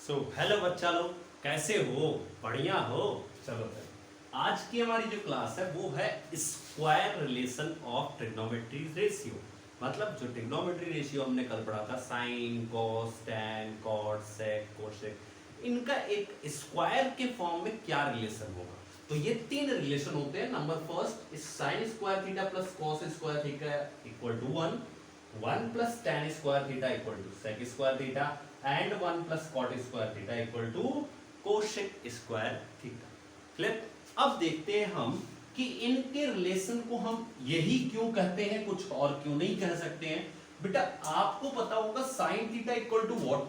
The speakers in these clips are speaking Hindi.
हेलो बच्चा लोग, कैसे हो? बढ़िया हो? चलो फिर आज की हमारी जो क्लास है वो है square relation of trigonometry ratio. मतलब जो ट्रिग्नोमेट्री रेशियो हमने कल पढ़ा था, sine cos tan cot sec cosec, इनका एक स्क्वायर के फॉर्म में क्या रिलेशन होगा। तो ये तीन रिलेशन होते हैं। Number first, sine square theta plus cos square theta equal to 1, 1 plus tan square theta equal to sec square theta and 1 plus cot square theta equal to cosec square theta. Clear? अब देखते हैं हम कि इनके रिलेशन को हम यही क्यों कहते हैं, कुछ और क्यों नहीं कह सकते हैं। बेटा आपको पता होगा sine theta equal to what,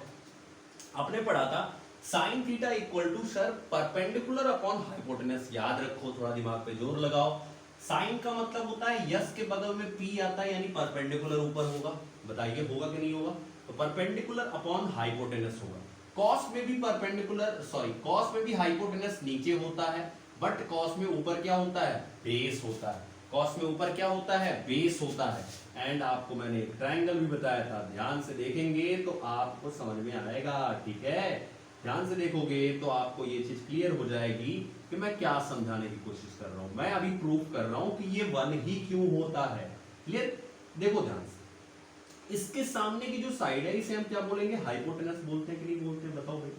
आपने पढ़ा था sine theta equal to sir perpendicular upon hypotenuse. याद रखो, थोड़ा दिमाग पे जोर लगाओ। साइन का मतलब होता है यस के बगल में पी आता है, यानी परपेंडिकुलर ऊपर होगा। बताइए होगा कि नहीं होगा? तो परपेंडिकुलर अपॉन हाइपोटेनस होगा। कॉस में भी परपेंडिकुलर, सॉरी कॉस में भी हाइपोटेनस नीचे होता है, बट कॉस में ऊपर क्या होता है? बेस होता है। कॉस में ऊपर क्या होता है? बेस होता है। एंड आपको मैंने एक ट्रायंगल भी बताया था, ध्यान से देखेंगे तो आपको समझ में आएगा। ठीक है, ध्यान से देखोगे तो आपको ये चीज क्लियर हो जाएगी कि मैं क्या समझाने की कोशिश कर रहा हूं। मैं अभी प्रूफ कर रहा हूं कि ये वन ही क्यों होता है। क्लियर? देखो ध्यान से, इसके सामने की जो साइड है इसे हम क्या बोलेंगे? हाइपोटेनस बोलते हैं कि नहीं बोलते? बताओ भाई।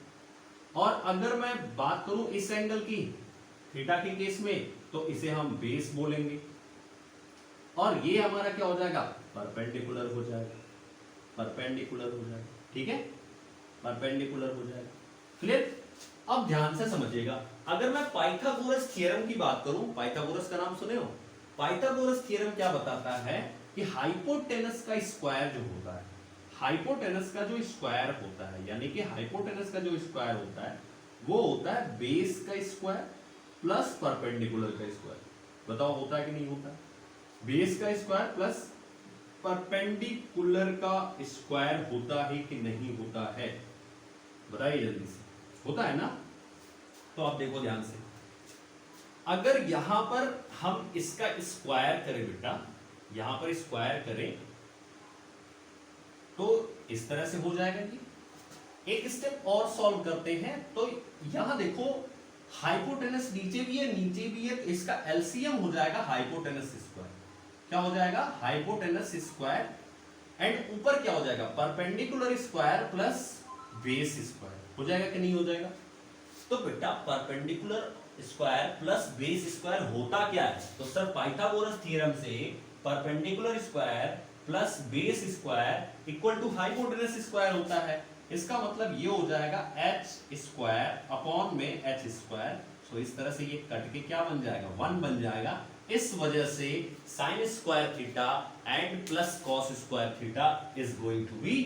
और अगर मैं बात करूं इस एंगल की, थीटा के केस में, तो इसे हम बेस बोलेंगे। और ये हमारा क्या हो जाएगा? परपेंडिकुलर हो जाएगा। परपेंडिकुलर हो जाएगा। ठीक है, परपेंडिकुलर हो जाएगा। क्लियर? अब ध्यान से समझिएगा, अगर मैं पाइथागोरस थ्योरम की बात करूं, पाइथागोरस का नाम सुने हो? पाइथागोरस थ्योरम क्या बताता है कि हाइपोटेनस का स्क्वायर जो होता है, हाइपोटेनस का जो स्क्वायर होता है, यानी कि हाइपोटेनस का जो स्क्वायर होता है वो होता है बेस का स्क्वायर प्लस परपेंडिकुलर का स्क्वायर। बताओ होता है कि नहीं होता? बेस का स्क्वायर प्लस परपेंडिकुलर का स्क्वायर होता है कि नहीं होता है? बताइए जल्दी से। होता है ना? तो आप देखो ध्यान से, अगर यहां पर हम इसका स्क्वायर करें बेटा, यहां पर स्क्वायर करें तो इस तरह से हो जाएगा। कि एक स्टेप और सॉल्व करते हैं तो यहां देखो हाइपोटेनस नीचे भी है, नीचे भी है, तो इसका एलसीएम हो जाएगा हाइपोटेनस स्क्वायर। क्या हो जाएगा? Hypotenuse square. एंड ऊपर क्या हो जाएगा? Perpendicular square plus base square. हो जाएगा कि नहीं हो जाएगा? तो बेटा perpendicular square plus base square होता क्या है? तो सर पाइथागोरस थ्योरम से perpendicular square plus base square equal to hypotenuse square होता है। इसका मतलब ये हो जाएगा एच स्क्वायर अपॉन में एच स्क्वायर। सो इस तरह से ये कट के क्या बन जाएगा? 1 बन जाएगा। इस वजह से sine square theta and plus cos square theta is going to be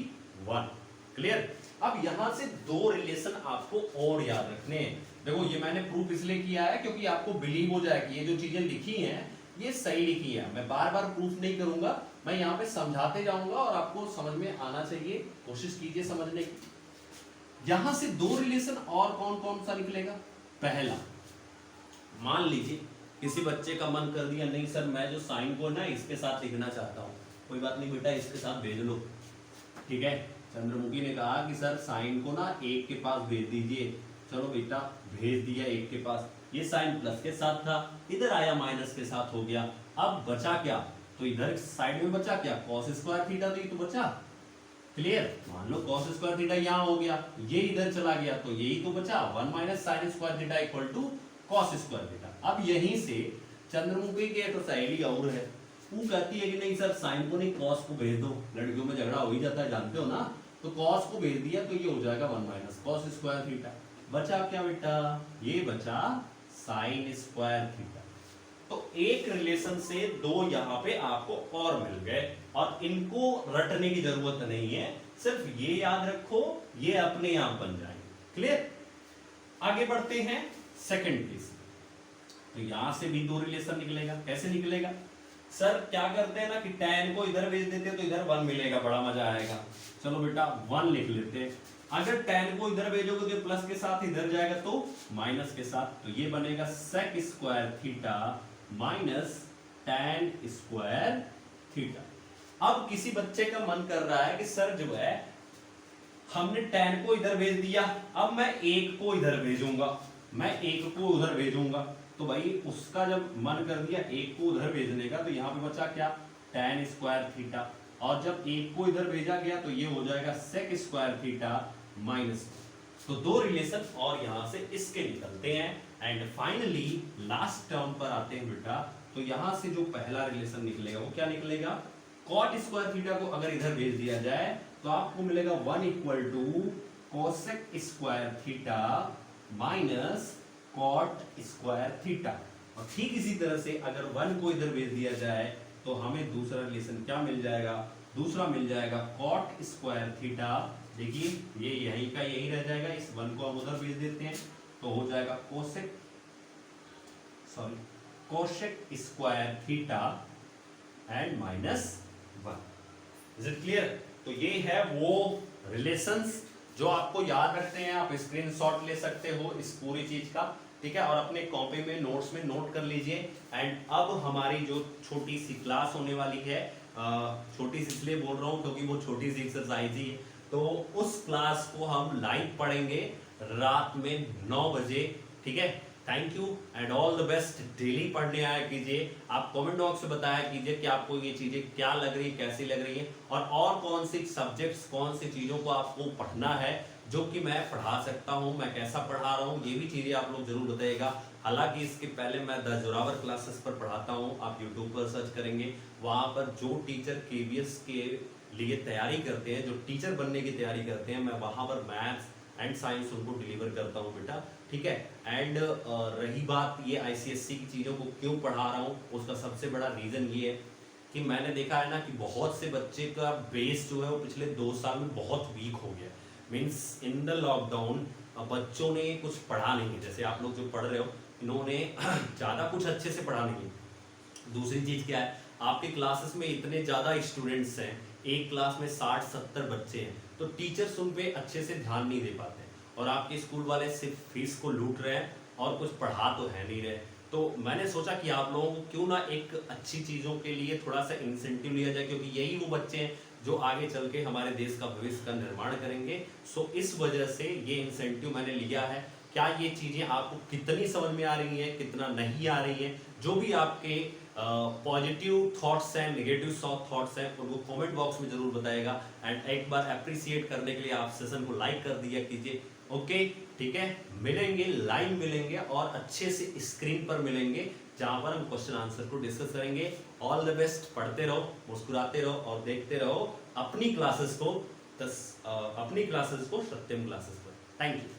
1। Clear? अब यहां से दो रिलेशन आपको और याद रखने हैं। देखो ये मैंने प्रूफ इसलिए किया है क्योंकि आपको बिलीव हो जाए कि ये जो चीजें लिखी हैं ये सही लिखी है। मैं बार बार प्रूफ नहीं करूंगा, मैं यहां पे समझाते जाऊंगा और आपको समझ में आना चाहिए। कोशिश कीजिए समझने की। यहां से दो रिलेशन और कौन कौन सा निकलेगा? पहला, मान लीजिए किसी बच्चे का मन कर दिया, नहीं सर मैं जो साइन को ना इसके साथ लिखना चाहता हूं। कोई बात नहीं बेटा, इसके साथ भेज लो। ठीक है, चंद्रमुखी ने कहा कि सर साइन को ना एक के पास भेज दीजिए। चलो बेटा भेज दिया एक के पास। ये साइन प्लस के साथ था, इधर आया माइनस के साथ हो गया। अब बचा क्या? तो इधर साइड में बचा क्या? कॉस स्क्वायर थीटा, तो ये तो बचा। क्लियर? मान लो कॉस स्क्वायर थीटा यहां हो गया, ये इधर चला गया, तो यही तो बचा 1 minus sine square theta equal to cos square theta. अब यहीं से चंद्रमुखी की एक सहेली और है, वो कहती है कि नहीं सर साइन को नहीं कॉस को भेज दो। लड़कियों में झगड़ा हो ही जाता है, जानते हो ना। तो कॉस को भेज दिया तो ये हो जाएगा 1 माइनस कॉस स्क्वायर थीटा। बचा क्या बेटा? ये बचा साइन स्क्वायर थीटा। तो एक रिलेशन से दो यहां पे आपको और मिल गए, और इनको रटने की जरूरत नहीं है, सिर्फ ये याद रखो, ये अपने आप बन जाएंगे। क्लियर? आगे बढ़ते हैं सेकंड केस। तो यहां से भी दो रिलेशन निकलेगा। कैसे निकलेगा? सर क्या करते हैं ना कि tan को इधर भेज देते हैं तो इधर 1 मिलेगा, बड़ा मजा आएगा। चलो बेटा 1 लिख लेते हैं। अगर tan को इधर भेजोगे तो प्लस के साथ इधर जाएगा तो माइनस के साथ, तो ये बनेगा sec square theta minus tan square theta. अब किसी बच्चे का मन कर रहा है कि सर जो है हमने tan को इधर भेज दिया, अब मैं 1 को इधर भेजूंगा, मैं 1 को उधर भेजूंगा, तो भाई उसका जब मन कर दिया 1 को उधर भेजने का, तो यहाँ पे बचा क्या, tan स्क्वायर थीटा, और जब 1 को इधर भेजा गया तो ये हो जाएगा sec स्क्वायर थीटा माइनस। तो दो रिलेशन और यहां से इसके निकलते हैं। एंड फाइनली लास्ट टर्म पर आते हैं बेटा, तो यहां से जो पहला रिलेशन निकलेगा वो क्या निकलेगा, cot स्क्वायर थीटा को अगर इधर भेज दिया जाए तो आपको मिलेगा 1 equal to cosec square theta minus cot square theta. और ठीक इसी तरह से अगर 1 को इधर भेज दिया जाए तो हमें दूसरा रिलेशन क्या मिल जाएगा, दूसरा मिल जाएगा कॉट स्क्वायर थीटा। देखिए ये यहीं का यही रह जाएगा, इस 1 को हम उधर भेज देते हैं तो हो जाएगा cosec square theta and minus 1। Is it clear? तो ये है वो रिलेशंस जो आपको याद रखते हैं, आप स्क्रीनशॉट ले सकते हो इस पूरी चीज का, ठीक है, और अपने कॉपी में नोट्स में नोट कर लीजिए। एंड अब हमारी जो छोटी सी क्लास होने वाली है, छोटी सी इसलिए बोल रहा हूँ क्योंकि वो छोटी सी एक्सरसाइज ही है, तो उस क्लास को हम लाइव पढ़ेंगे रात में 9 बजे, ठीक है। Thank you and all the best. Daily पढ़ने आया कीजिए, आप कमेंट बॉक्स में बताया कीजिए कि आपको ये चीजें क्या लग रही है, कैसी लग रही है, और कौन सी सब्जेक्ट्स, कौन सी चीजों को आपको पढ़ना है जो कि मैं पढ़ा सकता हूँ, मैं कैसा पढ़ा रहा हूँ, ये भी चीजें आप लोग जरूर बताइएगा। हालांकि इसके पहले मैं द जोरावर क्लासेस पर पढ़ाता हूँ, आप यूट्यूब पर सर्च करेंगे, वहां पर जो टीचर केवीएस के लिए तैयारी करते हैं, जो टीचर बनने की तैयारी करते हैं, मैं वहां पर मैथ्स एंड साइंस उनको डिलीवर करता हूँ बेटा, ठीक है। एंड रही बात ये आईसीएससी की चीज़ों को क्यों पढ़ा रहा हूँ, उसका सबसे बड़ा रीज़न ये है कि मैंने देखा है ना कि बहुत से बच्चे का बेस जो है वो पिछले 2 साल में बहुत वीक हो गया। मीन्स इन द लॉकडाउन बच्चों ने कुछ पढ़ा नहीं, जैसे आप लोग जो पढ़ रहे हो इन्होंने ज़्यादा कुछ अच्छे से पढ़ा नहीं। दूसरी चीज़ क्या है, आपके क्लासेस में इतने ज़्यादा स्टूडेंट्स हैं, एक क्लास में 60-70 बच्चे हैं, तो टीचर्स उन पे अच्छे से ध्यान नहीं दे पाते, और आपके स्कूल वाले सिर्फ फीस को लूट रहे हैं और कुछ पढ़ा तो है नहीं रहे। तो मैंने सोचा कि आप लोगों को क्यों ना एक अच्छी चीज़ों के लिए थोड़ा सा इंसेंटिव लिया जाए, क्योंकि यही वो बच्चे हैं जो आगे चल के हमारे देश का भविष्य का निर्माण करेंगे। सो इस वजह से ये इंसेंटिव मैंने लिया है। क्या ये चीज़ें आपको कितनी समझ में आ रही हैं, कितना नहीं आ रही हैं, जो भी आपके पॉजिटिव थॉट्स हैं, नेगेटिव थॉट्स हैं, उनको कमेंट बॉक्स में जरूर बताइएगा। एंड एक बार अप्रिशिएट करने के लिए आप सेशन को लाइक कर दिया कीजिए, ओके, ठीक है। मिलेंगे, लाइव मिलेंगे और अच्छे से स्क्रीन पर मिलेंगे, जहां पर हम क्वेश्चन आंसर को डिस्कस करेंगे। ऑल द बेस्ट, पढ़ते रहो, मुस्कुराते रहो और देखते रहो अपनी क्लासेस को, अपनी क्लासेस को सत्यम क्लासेस पर। Thank you.